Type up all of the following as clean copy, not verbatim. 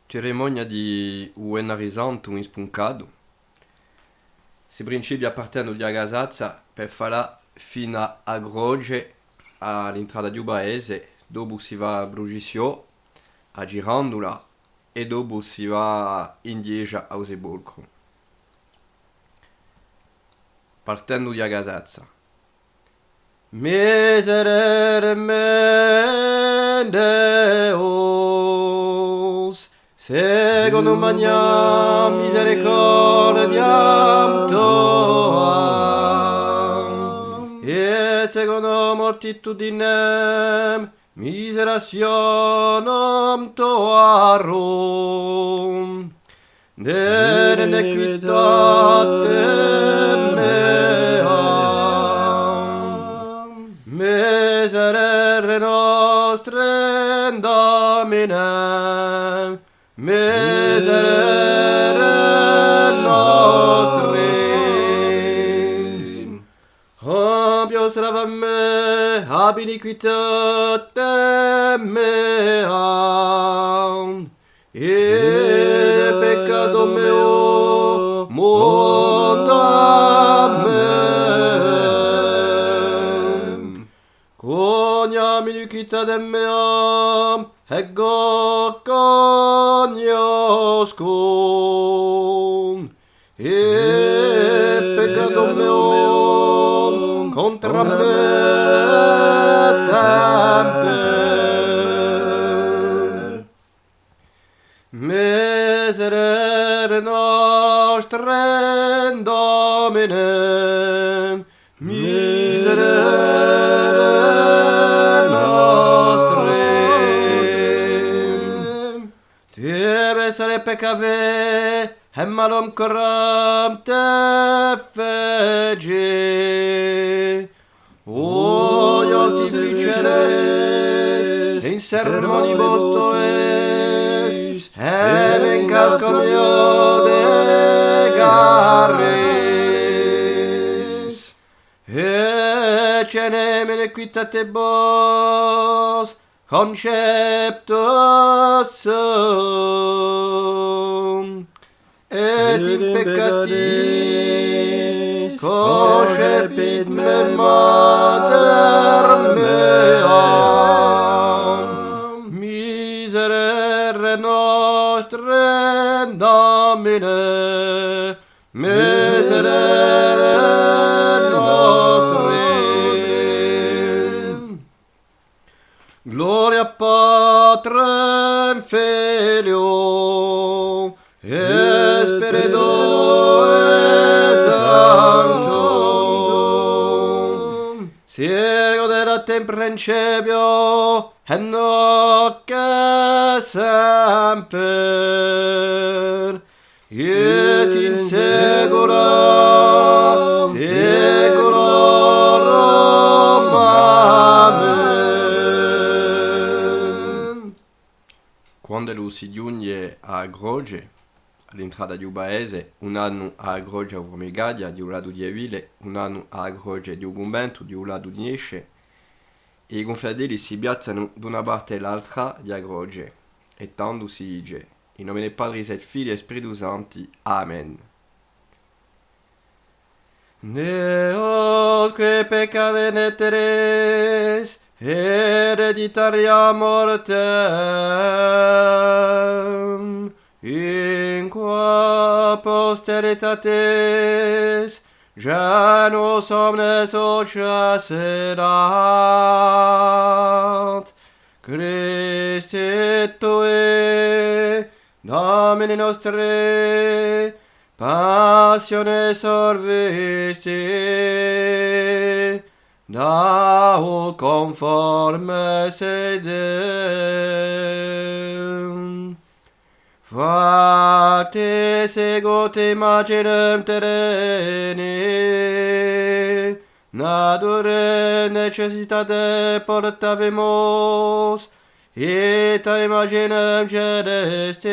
Cerimonia di Uenarisanto in spuncado. Si principi appartengono di Agasazza per fare fino a Groge all'entrata di Ubaese, dopo si va a Brugisio, a Girandola e dopo si va in Diesia a Usebulcro. Partendo di Agasazza. Miserere Deus, secondo magna misericordiam Toam, et secondo multitudinem miserationem Toarum, de iniquitatem meam, miserere nostre Domine, miserere nostri. Ampios ravam me, ab iniquitatem meam, et peccatum meo mondam meam. Coniam iniquitatem meam, ego cognoscum, et peccatum meum contra me semper. Miserere nostre Domine, miserere nostre. Tiebe sare peccave, et malum corrupte fege. O Iosificeres, in sermonibus tuis, et in casconio de garis, et cenem iniquitatibus conceptus sum, et in peccatis concepit me mater meam. Miserere nostre Domine, miserere nostri. Gloria Patrem Filio et Spiritui Sanctum, sicut erat in principio et nunc et semper, et in saecula saeculorum. Amen. Quando lo si giunge a Groge, all'entrata di Ubaese, un anno a Groge a Vormigadia, di un lato di Evile, un anno a Groge di Ugumbento, di un lato di Niesce, e i confratelli si piazzano da una parte e l'altra di Groge, e tanto si dice, in nome del Padre, et Fili e Spiritu Santi. Amen. Deus que peccave neteres, hereditaria mortem, in qua posteritates genus omnes ocias erat, Christi Tui, Domini nostri, passione sorvisti, da conforme sedem. Facte segut imaginem terreni, nature necessitate portavimus, et a imaginem celestis,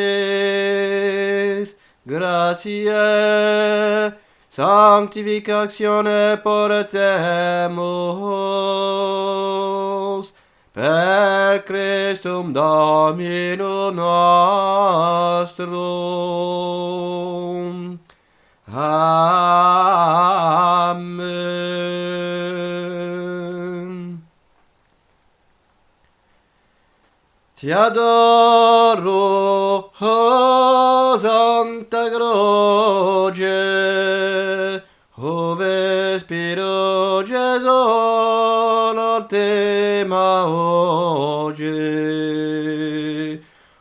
gratiae, sanctificatione portemus, per Christum Domino nostrum. Amen. Ti adoro, o Santa Croce, ove spiro Gesù tema oggi,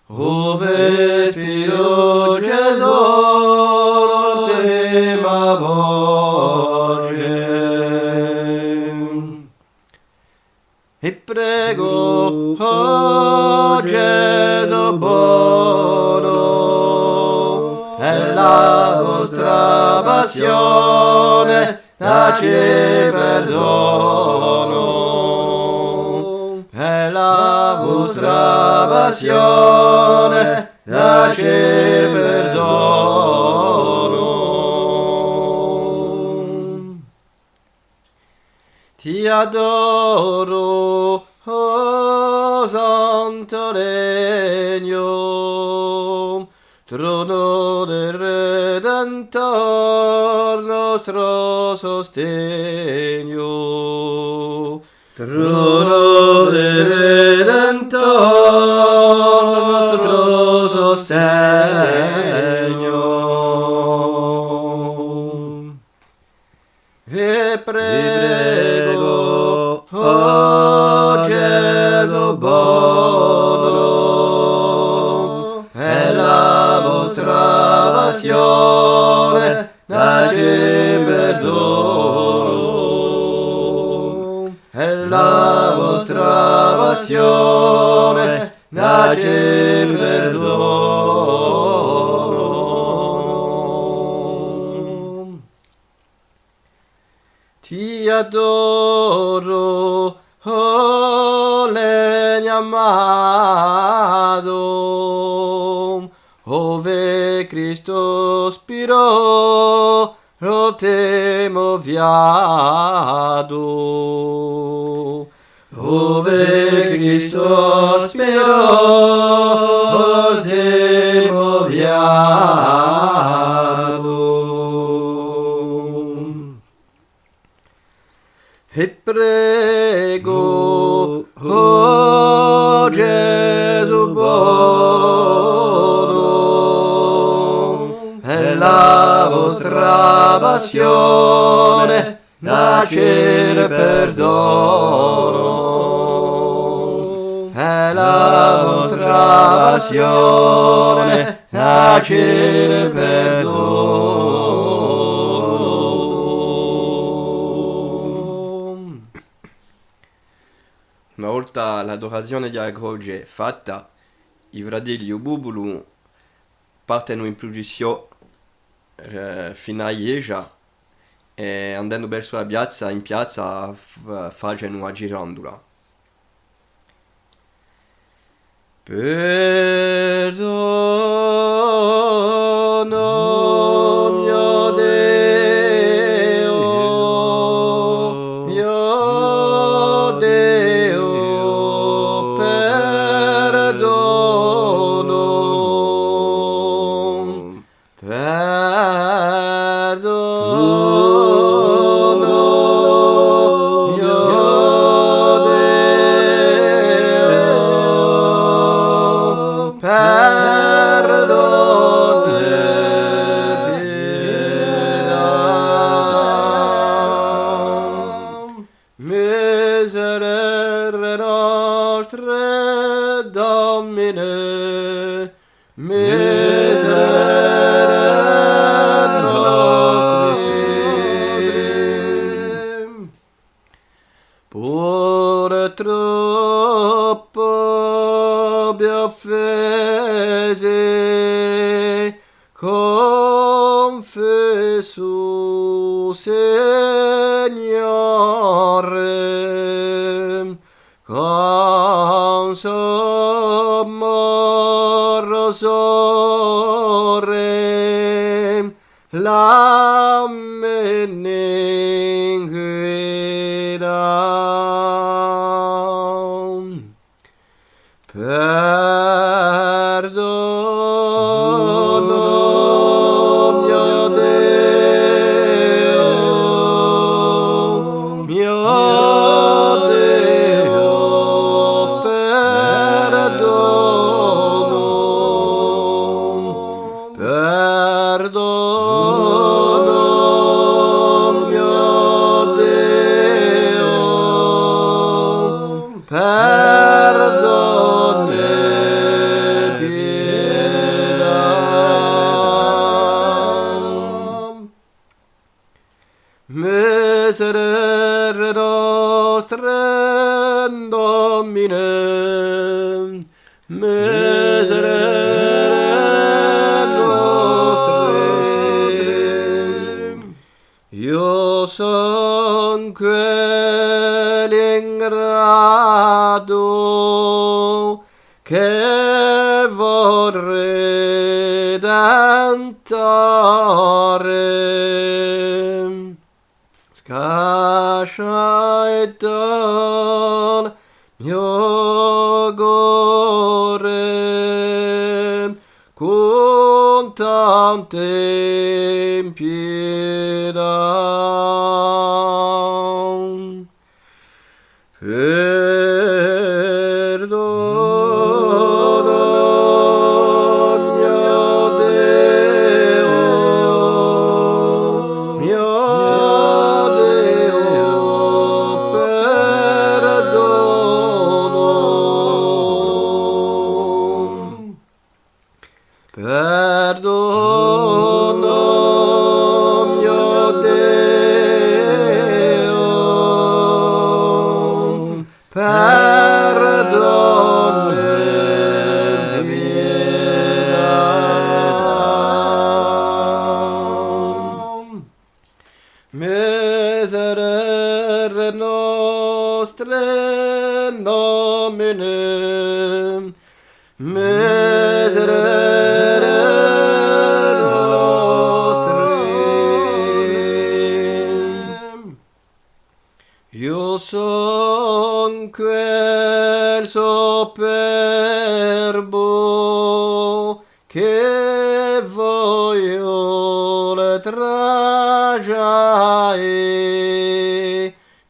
ove spiro Gesù tema oggi. E prego, oh Gesù buono, per la vostra passione dacci perdono. Per la vostra passione dacci perdono. Ti adoro, oh Santo Regno, trono del Redentor, nostro sostegno. Trono del Redentor, nostro sostegno. Vi prego, oh Gesù buono, per la vostra passione dacci perdono. Per la vostra passione dacci perdono. Ti adoro, oh legno amato, ove Cristo spirò, lo temo viato. Ove Cristo spirò, lo temo viato. E prego, oh Gesù buono, per la vostra passione dacci perdono. Per la vostra passione dacci perdono. Una volta l'adorazione della croce fatta, i fratelli Bubulu partono in processione fino a Jeja e andando verso la piazza, in piazza facendo una girandola. Perdono mio Deo, mio Deo, perdono, perdono mio Deo, perdono miserere nostre Domine, miserere nostre, pure troppo vi offese, confesso, Signore, con sommo sore, la meninguida. mio Deo, perdono, mio Deo, perdone piedad. Miserere nostre Domine, miserere nostre. Io son quel ingrato che vorrei tentare. Scascia et dal mio gore con tante pietà. Perdono, mio Deo, perdone piedad. Miserere nostre Domine, miserere nostre. Io son quel superbo che voglio le tragiare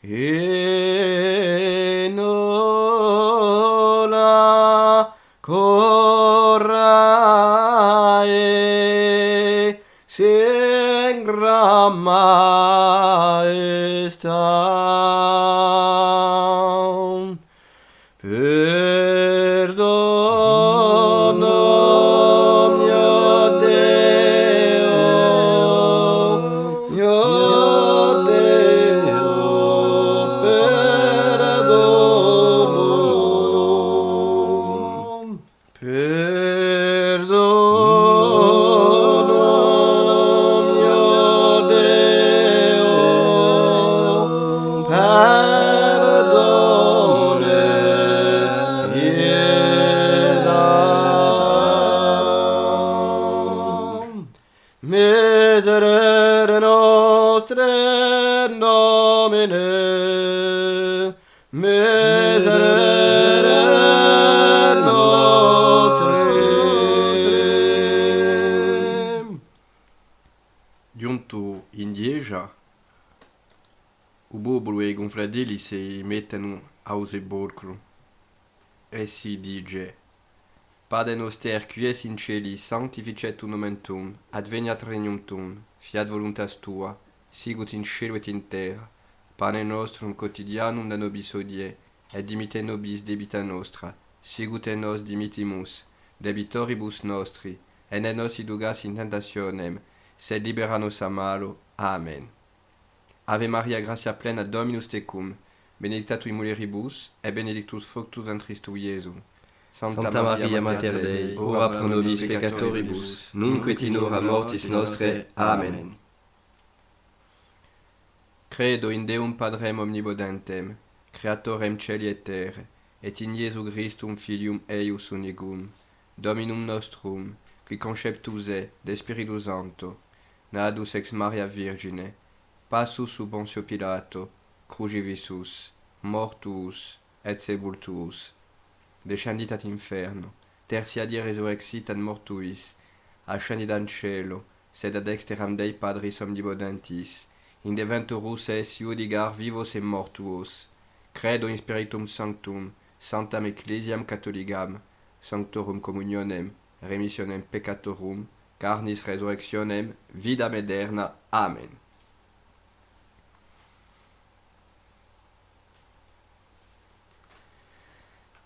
e non la corrae sin gran maestà. Perdono, mio Deo, perdono. Perdono, mio Deo, perdone piedad. Miserere nostre Domine, miserere nostre. Giunto in Lieja, u bobolo e i gonfratelli si mettono a sepolcro e si dice: Padre noster qui es in celi, sanctificetur nomen tuum, adveniat regnum tuum, fiat voluntas tua, sicut in cielo et in terra. Pane nostrum quotidianum da nobis hodie, et dimitte nobis debita nostra, sicut et nos dimittimus debitoribus nostri, et ne nos indugas in tentationem, sed libera nos a malo. Amen. Ave Maria, gratia plena, Dominus tecum, benedicta tui mulieribus, et benedictus fructus ventris tui, Iesus. Santa Maria Mater Dei, ora pro nobis peccatoribus, nunc et in hora mortis nostre. Amen. Credo in Deum Padrem omnipotentem, Creatorem celi et terre, et in Iesu Christum Filium eius unigum, Dominum nostrum, qui conceptus est de Spiritu Sancto, natus ex Maria Virgine, passus sub Pontio Pilato, crucivisus, mortuus et sepultuus, descendit ad inferno, tertia die resurrexit ad mortuis, ascendit ad cielo, sed ad exteram Dei Padris omnipotentis, in deventurus es iudigar vivos et mortuos, credo in Spiritum Sanctum, Sanctam Ecclesiam Catholicam, Sanctorum Communionem, remissionem peccatorum, carnis resurrectionem, vidam aeterna. Amen.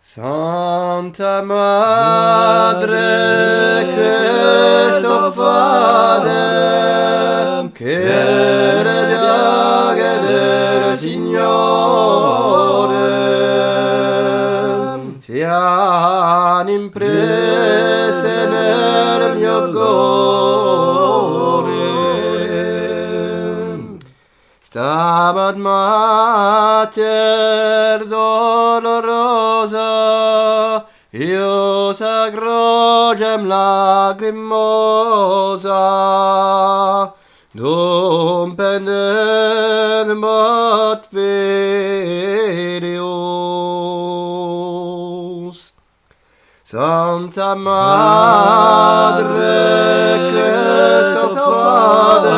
Santa Madre, questo fadem, che rebiage del Signore, sian imprese nel mio cuore. Stabat mater dolorosa, io sacrogem lacrimosa, dum pendebat videos. Santa Madre, questo fade,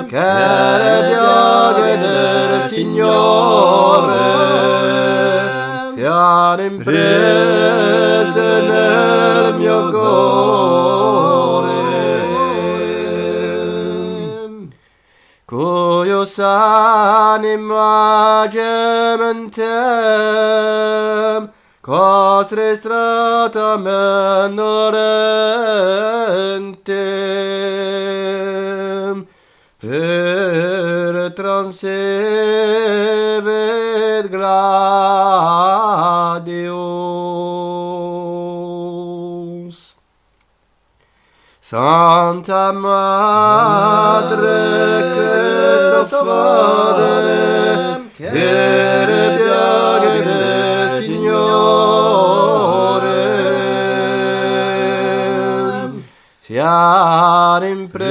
che le piaghe del Signore siano imprese nel mio cuore, cuius anima gementem costre stratam norentem, per transevet gradios. Santa Madre, questo fade, che le piaghe del Signore siano imprese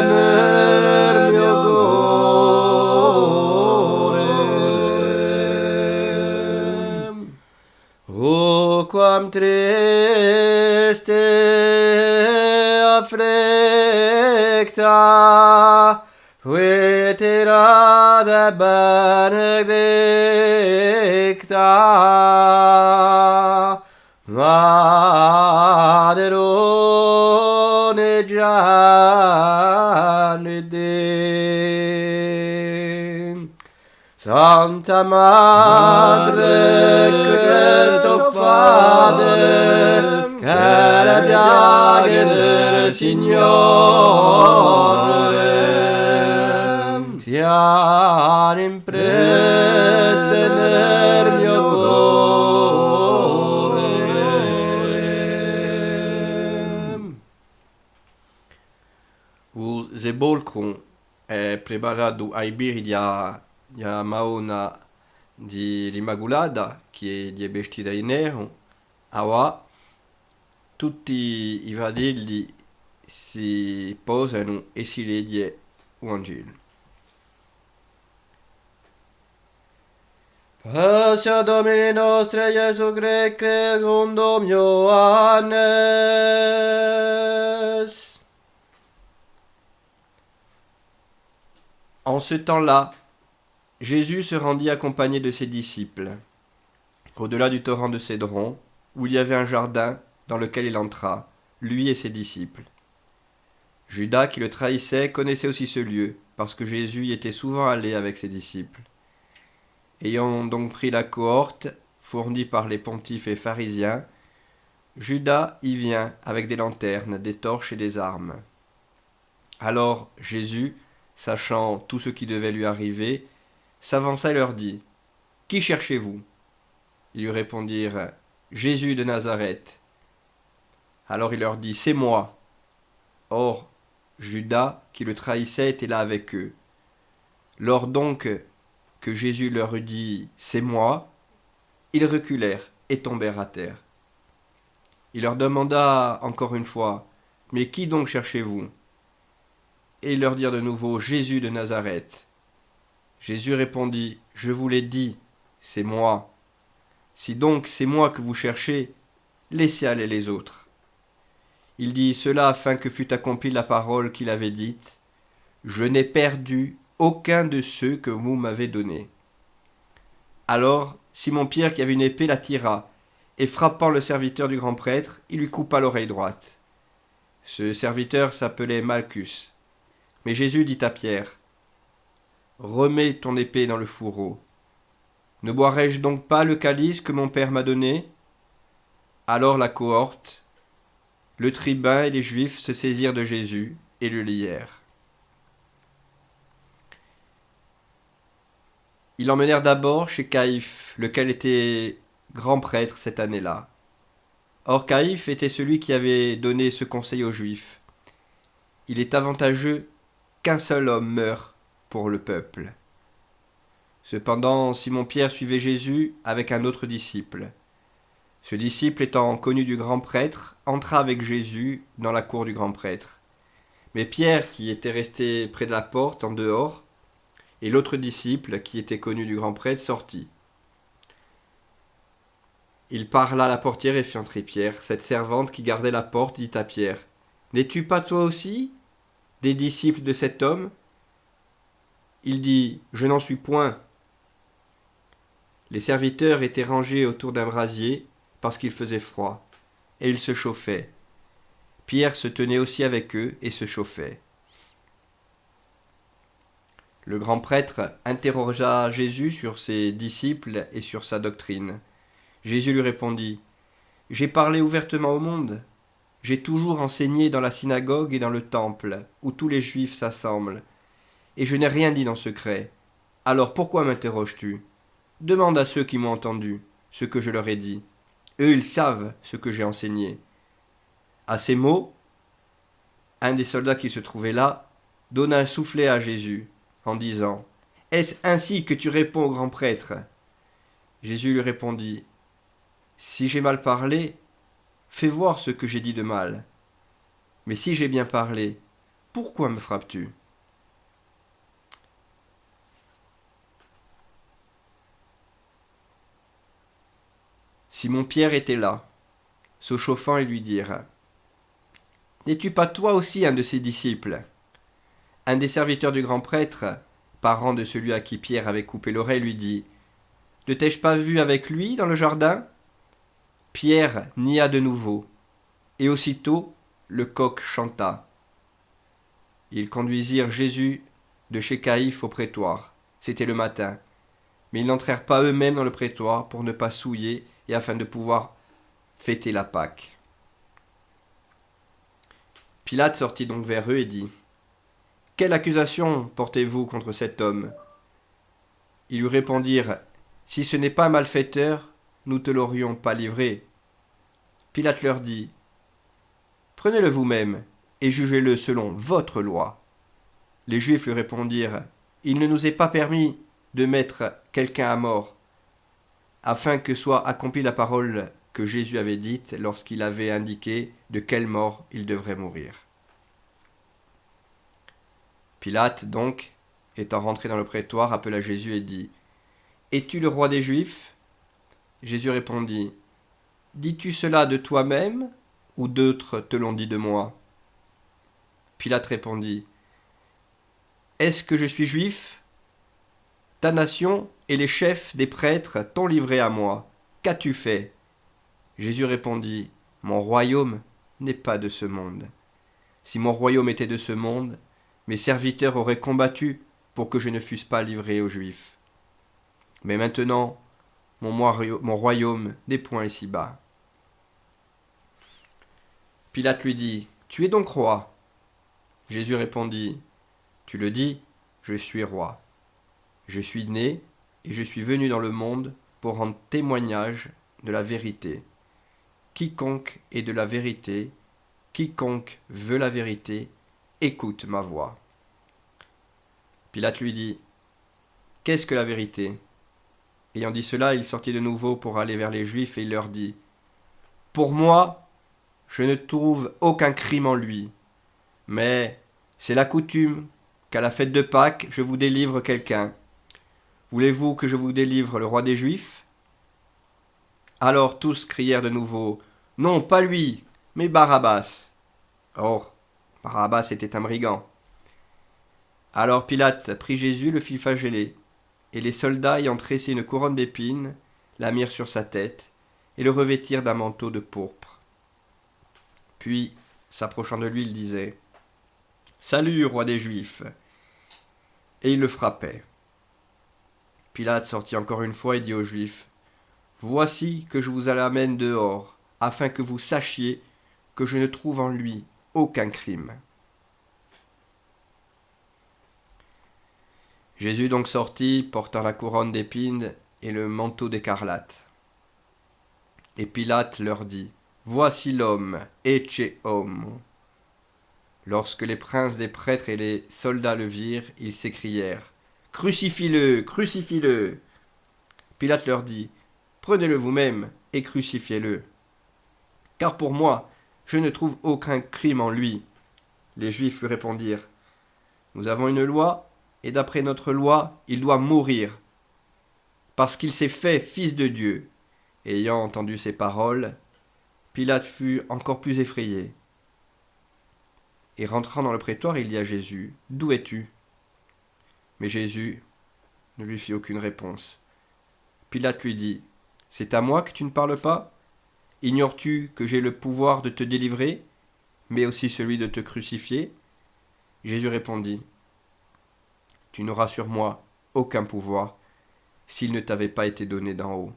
nel mio cuore. O quam triste afflicta, veterata benedicta, Maderone Giannide. Santa Madre, questo fade, che le piaghe del Signore siano impresse nel mio cuore. O sepulcrum è preparato ai birri di Maona di l'Immaculata, che è vestita in nero. Allora, tutti i fratelli si posano e si legge un Vangelo. Passia Domini nostre Gesù Christe, secundum Johannes. En ce temps-là, Jésus se rendit accompagné de ses disciples, au-delà du torrent de Cédron, où il y avait un jardin dans lequel il entra, lui et ses disciples. Judas, qui le trahissait, connaissait aussi ce lieu, parce que Jésus y était souvent allé avec ses disciples. Ayant donc pris la cohorte, fournie par les pontifes et pharisiens, Judas y vient avec des lanternes, des torches et des armes. Alors Jésus, sachant tout ce qui devait lui arriver, s'avança et leur dit : « Qui cherchez-vous ? » Ils lui répondirent : « Jésus de Nazareth. » Alors il leur dit : « C'est moi. » Or, Judas, qui le trahissait, était là avec eux. Lors donc que Jésus leur eut dit « C'est moi », ils reculèrent et tombèrent à terre. Il leur demanda encore une fois : « Mais qui donc cherchez-vous » Et ils leur dirent de nouveau : « Jésus de Nazareth. » Jésus répondit : « Je vous l'ai dit, c'est moi. Si donc c'est moi que vous cherchez, laissez aller les autres. Il dit cela afin que fût accomplie la parole qu'il avait dite. Je n'ai perdu aucun de ceux que vous m'avez donnés. Alors Simon-Pierre, qui avait une épée, la tira, et frappant le serviteur du grand prêtre, il lui coupa l'oreille droite. Ce serviteur s'appelait Malchus. Mais Jésus dit à Pierre, « Remets ton épée dans le fourreau. Ne boirai-je donc pas le calice que mon Père m'a donné ?» Alors la cohorte, le tribun et les Juifs se saisirent de Jésus et le lièrent. Ils l'emmenèrent d'abord chez Caïphe, lequel était grand prêtre cette année-là. Or Caïphe était celui qui avait donné ce conseil aux Juifs. Il est avantageux qu'un seul homme meure pour le peuple. Cependant, Simon-Pierre suivait Jésus avec un autre disciple. Ce disciple, étant connu du grand prêtre, entra avec Jésus dans la cour du grand prêtre. Mais Pierre, qui était resté près de la porte, en dehors, et l'autre disciple, qui était connu du grand prêtre, sortit. Il parla à la portière et fit entrer Pierre. Cette servante qui gardait la porte dit à Pierre, « N'es-tu pas toi aussi des disciples de cet homme ?» Il dit, « Je n'en suis point. » Les serviteurs étaient rangés autour d'un brasier parce qu'il faisait froid, et ils se chauffaient. Pierre se tenait aussi avec eux et se chauffait. Le grand prêtre interrogea Jésus sur ses disciples et sur sa doctrine. Jésus lui répondit, « J'ai parlé ouvertement au monde. J'ai toujours enseigné dans la synagogue et dans le temple, où tous les Juifs s'assemblent, et je n'ai rien dit en secret. Alors pourquoi m'interroges-tu ? Demande à ceux qui m'ont entendu ce que je leur ai dit. Eux, ils savent ce que j'ai enseigné. » À ces mots, un des soldats qui se trouvait là donna un soufflet à Jésus, en disant, « Est-ce ainsi que tu réponds au grand prêtre ?» Jésus lui répondit, « Si j'ai mal parlé, fais voir ce que j'ai dit de mal. Mais si j'ai bien parlé, pourquoi me frappes-tu » Simon-Pierre était là, se chauffant et lui dirent, « N'es-tu pas toi aussi un de ses disciples ?» Un des serviteurs du grand prêtre, parent de celui à qui Pierre avait coupé l'oreille, lui dit, « Ne t'ai-je pas vu avec lui dans le jardin ?» Pierre nia de nouveau, et aussitôt le coq chanta. Ils conduisirent Jésus de chez Caïphe au prétoire. C'était le matin, mais ils n'entrèrent pas eux-mêmes dans le prétoire pour ne pas souiller et afin de pouvoir fêter la Pâque. Pilate sortit donc vers eux et dit, « Quelle accusation portez-vous contre cet homme ?» Ils lui répondirent, « Si ce n'est pas un malfaiteur, nous te l'aurions pas livré. » Pilate leur dit, « Prenez-le vous-même et jugez-le selon votre loi. » Les Juifs lui répondirent, « Il ne nous est pas permis de mettre quelqu'un à mort, afin que soit accomplie la parole que Jésus avait dite lorsqu'il avait indiqué de quelle mort il devrait mourir. » Pilate, donc, étant rentré dans le prétoire, appela Jésus et dit, « Es-tu le roi des Juifs ?» Jésus répondit, « Dis-tu cela de toi-même, ou d'autres te l'ont dit de moi ?» Pilate répondit, « Est-ce que je suis juif ? Ta nation et les chefs des prêtres t'ont livré à moi. Qu'as-tu fait ? » Jésus répondit, « Mon royaume n'est pas de ce monde. Si mon royaume était de ce monde, mes serviteurs auraient combattu pour que je ne fusse pas livré aux Juifs. Mais maintenant, mon royaume n'est point ici-bas. » Pilate lui dit, « Tu es donc roi ?» Jésus répondit, « Tu le dis, je suis roi. Je suis né et je suis venu dans le monde pour rendre témoignage de la vérité. Quiconque est de la vérité, quiconque veut la vérité, écoute ma voix. » Pilate lui dit, « Qu'est-ce que la vérité ?» Ayant dit cela, il sortit de nouveau pour aller vers les Juifs et il leur dit, « Pour moi, je ne trouve aucun crime en lui, mais c'est la coutume qu'à la fête de Pâques, je vous délivre quelqu'un. Voulez-vous que je vous délivre le roi des Juifs ?» Alors tous crièrent de nouveau, « Non, pas lui, mais Barabbas !» Or, Barabbas était un brigand. Alors Pilate prit Jésus, le fit flageller, et les soldats ayant tressé une couronne d'épines, la mirent sur sa tête, et le revêtirent d'un manteau de pourpre. Puis, s'approchant de lui, il disait, « Salut, roi des Juifs !» Et il le frappait. Pilate sortit encore une fois et dit aux Juifs, « Voici que je vous l'amène dehors, afin que vous sachiez que je ne trouve en lui aucun crime. » Jésus donc sortit, portant la couronne d'épines et le manteau d'écarlate. Et Pilate leur dit, « Voici l'homme, ecce homo. » Lorsque les princes des prêtres et les soldats le virent, ils s'écrièrent, « Crucifie-le, crucifie-le » Pilate leur dit, « Prenez-le vous-même et crucifiez-le. Car pour moi, je ne trouve aucun crime en lui. » Les Juifs lui répondirent, « Nous avons une loi, et d'après notre loi, il doit mourir, parce qu'il s'est fait fils de Dieu. » Ayant entendu ces paroles, Pilate fut encore plus effrayé. Et rentrant dans le prétoire, il dit à Jésus, « D'où es-tu » Mais Jésus ne lui fit aucune réponse. Pilate lui dit, « C'est à moi que tu ne parles pas ? Ignores-tu que j'ai le pouvoir de te délivrer, mais aussi celui de te crucifier ?» Jésus répondit, « Tu n'auras sur moi aucun pouvoir s'il ne t'avait pas été donné d'en haut.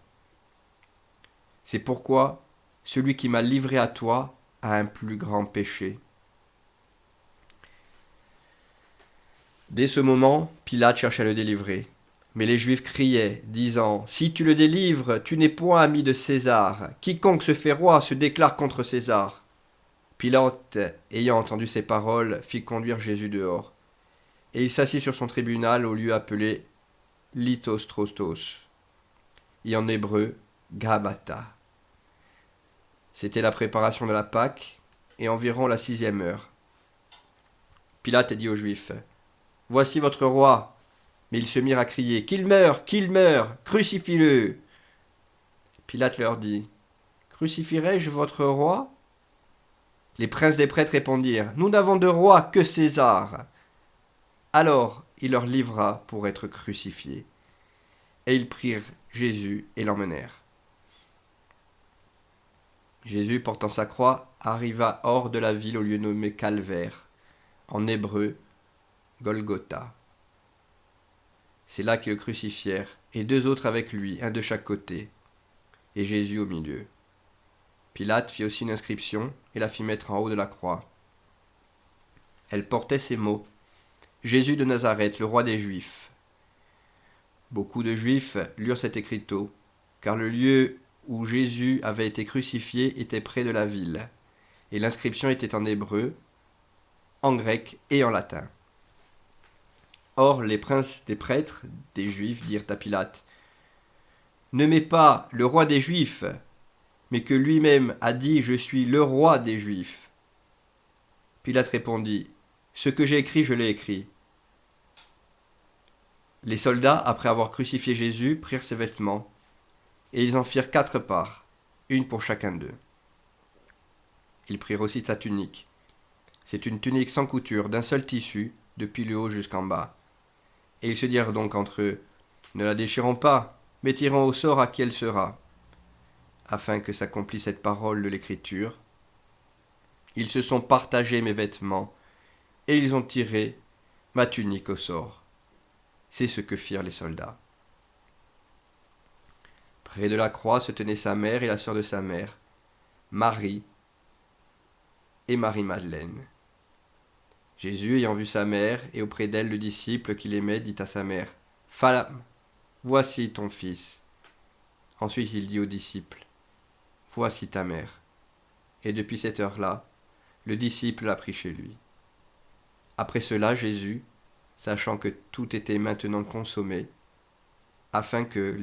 C'est pourquoi celui qui m'a livré à toi a un plus grand péché. » Dès ce moment, Pilate chercha à le délivrer. Mais les Juifs criaient, disant, « Si tu le délivres, tu n'es point ami de César. Quiconque se fait roi se déclare contre César. » Pilate, ayant entendu ces paroles, fit conduire Jésus dehors. Et il s'assit sur son tribunal au lieu appelé Lithostrostos, et en hébreu Gabata. C'était la préparation de la Pâque, et environ la 6e heure. Pilate dit aux Juifs, « Voici votre roi !» Mais ils se mirent à crier, « Qu'il meure, crucifie-le !» Pilate leur dit, « Crucifierai-je votre roi ?» Les princes des prêtres répondirent, « Nous n'avons de roi que César. » Alors il leur livra pour être crucifié. Et ils prirent Jésus et l'emmenèrent. Jésus, portant sa croix, arriva hors de la ville au lieu nommé Calvaire, en hébreu Golgotha. C'est là qu'ils le crucifièrent, et 2 autres avec lui, un de chaque côté, et Jésus au milieu. Pilate fit aussi une inscription et la fit mettre en haut de la croix. Elle portait ces mots, « Jésus de Nazareth, le roi des Juifs. » Beaucoup de Juifs lurent cet écriteau, car le lieu où Jésus avait été crucifié était près de la ville, et l'inscription était en hébreu, en grec et en latin. Or les princes des prêtres des Juifs dirent à Pilate, « Ne mets pas le roi des Juifs, mais que lui-même a dit, je suis le roi des Juifs. » Pilate répondit, « Ce que j'ai écrit, je l'ai écrit. » Les soldats, après avoir crucifié Jésus, prirent ses vêtements, et ils en firent 4 parts, une pour chacun d'eux. Ils prirent aussi sa tunique. C'est une tunique sans couture, d'un seul tissu, depuis le haut jusqu'en bas. Et ils se dirent donc entre eux, « Ne la déchirons pas, mais tirons au sort à qui elle sera. » Afin que s'accomplisse cette parole de l'Écriture. Ils se sont partagés mes vêtements, et ils ont tiré ma tunique au sort. C'est ce que firent les soldats. Près de la croix se tenaient sa mère et la sœur de sa mère, Marie et Marie-Madeleine. Jésus, ayant vu sa mère et auprès d'elle le disciple qu'il aimait, dit à sa mère, « Femme, voici ton fils. » Ensuite il dit au disciple, « Voici ta mère. » Et depuis cette heure-là, le disciple l'a pris chez lui. Après cela, Jésus, sachant que tout était maintenant consommé, afin que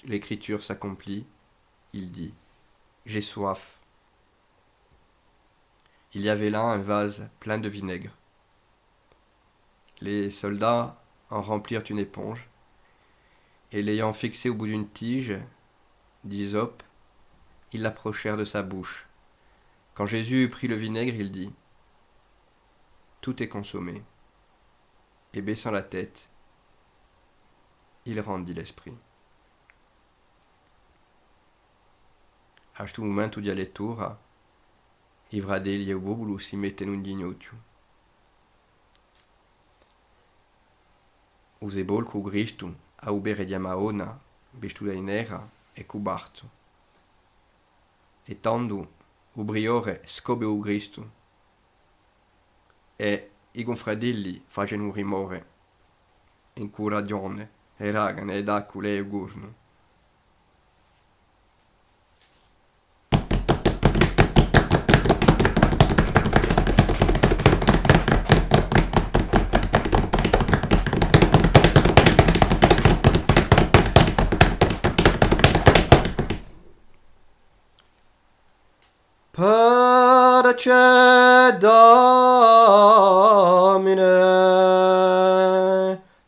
l'Écriture s'accomplît, il dit, « J'ai soif. » Il y avait là un vase plein de vinaigre. Les soldats en remplirent une éponge, et l'ayant fixée au bout d'une tige d'hysope, ils l'approchèrent de sa bouche. Quand Jésus eut pris le vinaigre, il dit « Tout est consommé ». Et baissant la tête, il rendit l'esprit. A stu momentu di lettura, i fratelli e il popolo si mettono in ginocchio. O sepolcro Cristo, a ubere di Amaona, vestito in nera e cobarto. E tanto o priore scobre o Cristo. E i confratelli facendo un rimore, incoraggione, e ragano e d'acqua e gurno. Pace Domine,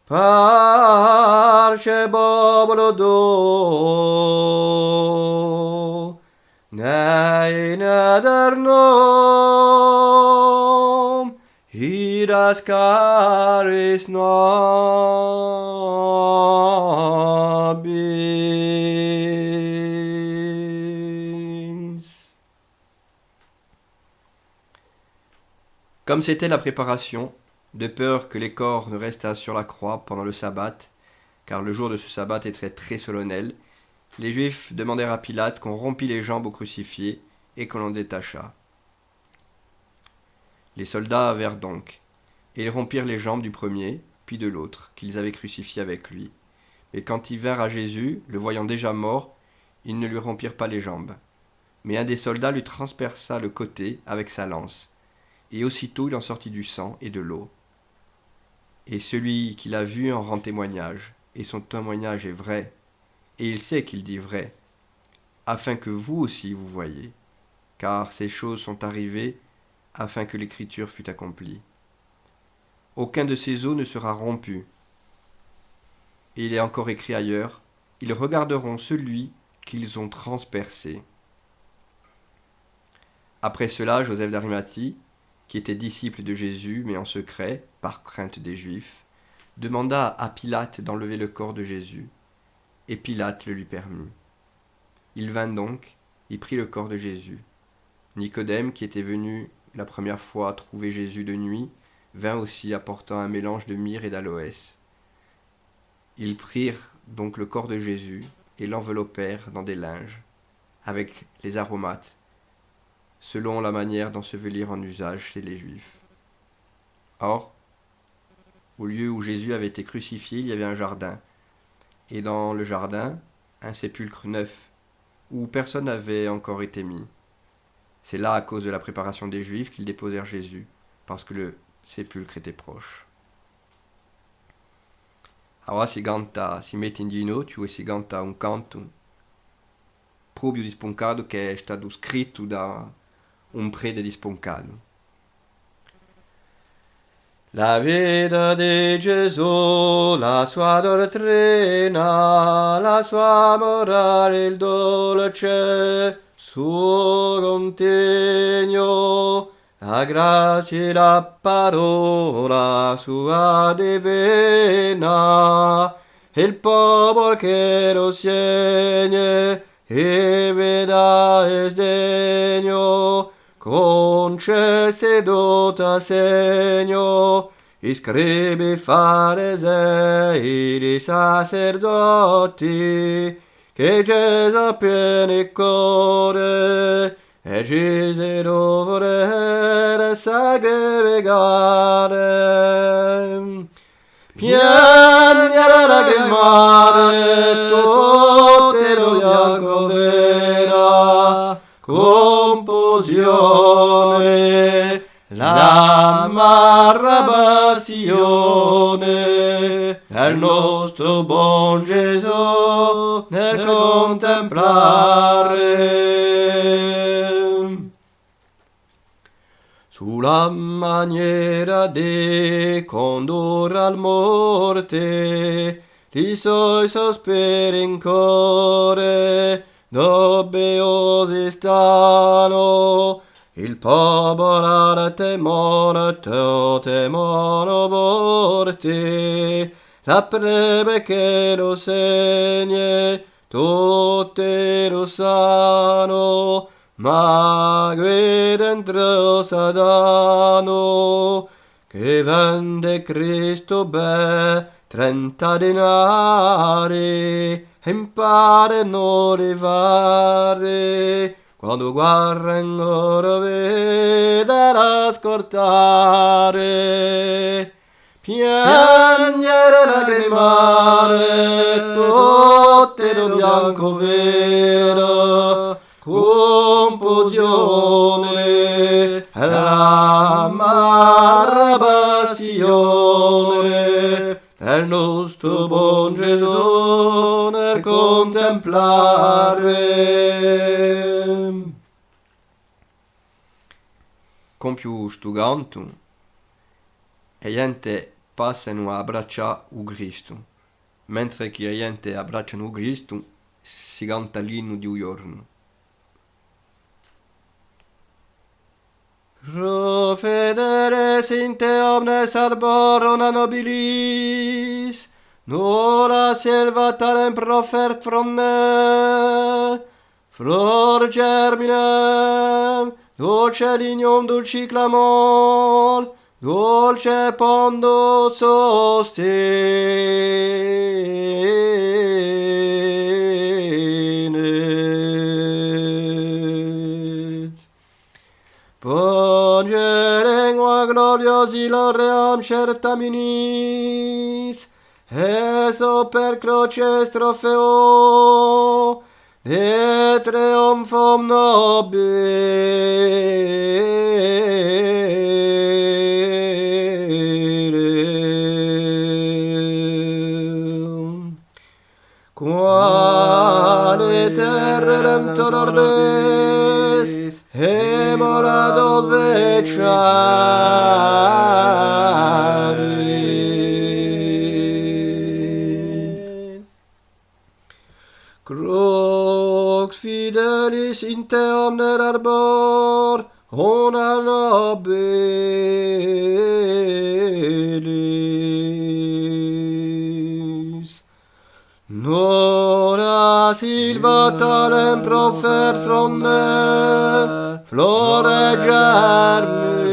parce popolo do, ne in eternum, iras caris nobis. Comme c'était la préparation, de peur que les corps ne restassent sur la croix pendant le sabbat, car le jour de ce sabbat était très solennel, les Juifs demandèrent à Pilate qu'on rompît les jambes au crucifié et qu'on l'en détachât. Les soldats vinrent donc, et ils rompirent les jambes du premier, puis de l'autre, qu'ils avaient crucifié avec lui. Mais quand ils vinrent à Jésus, le voyant déjà mort, ils ne lui rompirent pas les jambes. Mais un des soldats lui transperça le côté avec sa lance, et aussitôt il en sortit du sang et de l'eau. Et celui qui l'a vu en rend témoignage, et son témoignage est vrai, et il sait qu'il dit vrai, afin que vous aussi vous voyiez, car ces choses sont arrivées afin que l'écriture fût accomplie. Aucun de ces os ne sera rompu. Et il est encore écrit ailleurs, ils regarderont celui qu'ils ont transpercé. Après cela, Joseph d'Arimathie, qui était disciple de Jésus, mais en secret, par crainte des Juifs, demanda à Pilate d'enlever le corps de Jésus, et Pilate le lui permit. Il vint donc, il prit le corps de Jésus. Nicodème, qui était venu la première fois trouver Jésus de nuit, vint aussi apportant un mélange de myrrhe et d'aloès. Ils prirent donc le corps de Jésus et l'enveloppèrent dans des linges, avec les aromates, selon la manière d'ensevelir en usage chez les Juifs. Or, au lieu où Jésus avait été crucifié, il y avait un jardin, et dans le jardin, un sépulcre neuf, où personne n'avait encore été mis. C'est là, à cause de la préparation des Juifs, qu'ils déposèrent Jésus, parce que le sépulcre était proche. Ora si mette in ginocchio e si canta un canto, proprio di Sponcado, che è stato scritto da un prete di Sponcado. La vita di Gesù, la sua dottrina, la sua morale, il dolce suo contegno, la grazia e la parola sua divina, il popolo che lo segne e veda e sdegno, concesse dota segno, iscrivi farisei di sacerdoti, che Gesù piene core, e Gesù volere sacrificare. Piagnere lacrimare, tutte lo bianco vera, confusione, l'amarra passione, nel nostro buon Gesù, nel contemplare. Sulla maniera di condurre al morte, i suoi sospiri in core, Dobbiosi stanno, il popolo temono vorti, la prebe che lo segne, tutti lo sanno, ma qui dentro Sadano, che vende Cristo be 30 denari, e impare non rivare, quando guarda in oro vederà scortare. Piangere, lagrimare, tutte lo bianco vero, confusione, l'amara passione, del nostro buon Gesù nel contemplare. Compiu stu cantu, e gente passano a abbracciare u Cristo, mentre che gente abbracciano u Cristo si canta l'inno di un giorno. Profederes in te omnes arborona nobilis, nora selva talem profert fronne, flor germinem, dolce lignum dulci clamor, dolce pondo sostenet. Pongere gloriosi loream certaminis, eso per croces trofeo, de triumphum nobilum. Quale terra redemptor orbes, e morados veciaris. Crux fidelis in te omner arbor, ona nobilis. Nora silva talem profert fronde, flore germine.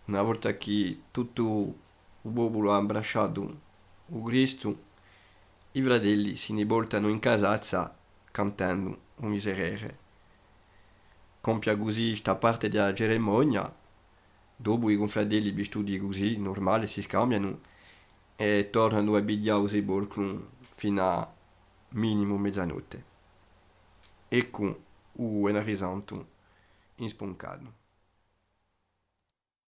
Una volta che tutto il popolo ha abbracciato il Cristo, i fratelli si ne voltano in casazza cantando un miserere. Compia così sta parte della cerimonia, dopo i confratelli vestiti così, normali, si scambiano e tornano a bigliare i sepolcri fino a minimo mezzanotte. Ecco un risanto in sponcato.